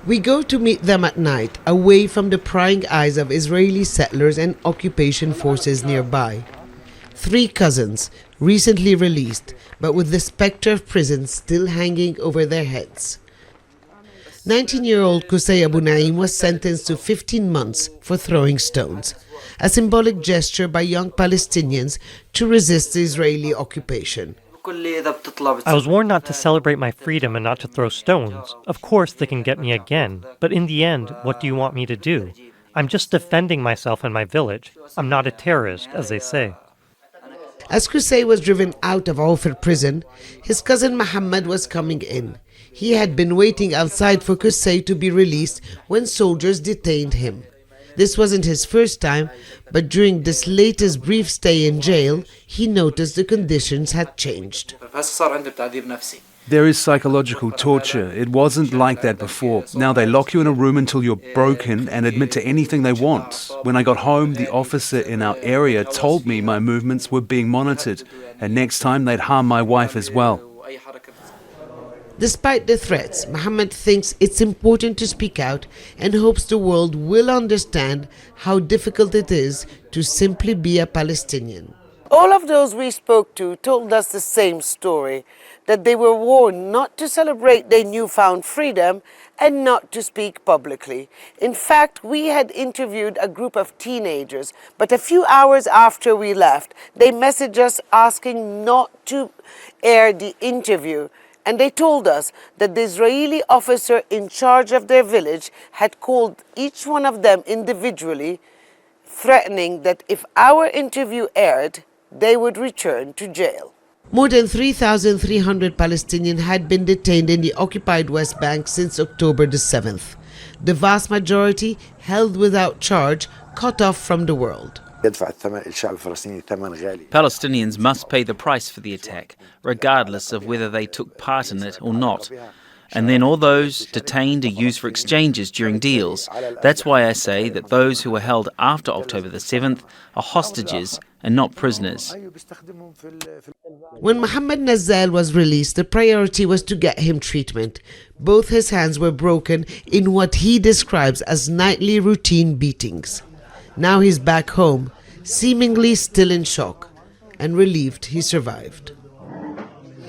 We go to meet them at night, away from the prying eyes of Israeli settlers and occupation forces nearby. 3 cousins, recently released, but with the spectre of prison still hanging over their heads. 19-year-old Qusay Abu Naim was sentenced to 15 months for throwing stones, a symbolic gesture by young Palestinians to resist the Israeli occupation. I was warned not to celebrate my freedom and not to throw stones. Of course they can get me again, but in the end, what do you want me to do? I'm just defending myself and my village. I'm not a terrorist, as they say. As Qusay was driven out of Ofir prison, his cousin Hamid was coming in. He had been waiting outside for Qusay to be released when soldiers detained him. This wasn't his first time, but during this latest brief stay in jail, he noticed the conditions had changed. There is psychological torture. It wasn't like that before. Now they lock you in a room until you're broken and admit to anything they want. When I got home, the officer in our area told me my movements were being monitored, and next time they'd harm my wife as well. Despite the threats, Mohammed thinks it's important to speak out and hopes the world will understand how difficult it is to simply be a Palestinian. All of those we spoke to told us the same story, that they were warned not to celebrate their newfound freedom and not to speak publicly. In fact, we had interviewed a group of teenagers, but a few hours after we left, they messaged us asking not to air the interview. And they told us that the Israeli officer in charge of their village had called each one of them individually, threatening that if our interview aired, they would return to jail. More than 3,300 Palestinians had been detained in the occupied West Bank since October the 7th. The vast majority held without charge, cut off from the world. Palestinians must pay the price for the attack, regardless of whether they took part in it or not. And then all those detained are used for exchanges during deals. That's why I say that those who were held after October the 7th are hostages and not prisoners. When Mohammed Nazal was released, the priority was to get him treatment. Both his hands were broken in what he describes as nightly routine beatings. Now he's back home, seemingly still in shock, and relieved he survived.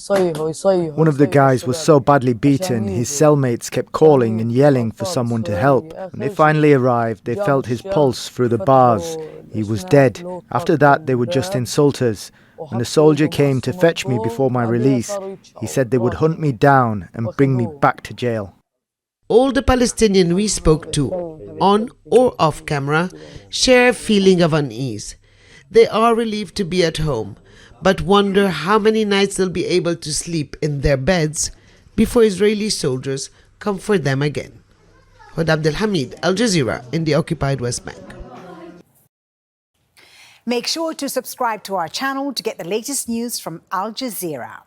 One of the guys was so badly beaten, his cellmates kept calling and yelling for someone to help. When they finally arrived, they felt his pulse through the bars. He was dead. After that, they would just insult us. When a soldier came to fetch me before my release, he said they would hunt me down and bring me back to jail. All the Palestinians we spoke to, on or off camera, share a feeling of unease. They are relieved to be at home, but wonder how many nights they'll be able to sleep in their beds before Israeli soldiers come for them again. Hoda Abdel, Hamid, Al Jazeera in the occupied West Bank. Make sure to subscribe to our channel to get the latest news from Al Jazeera.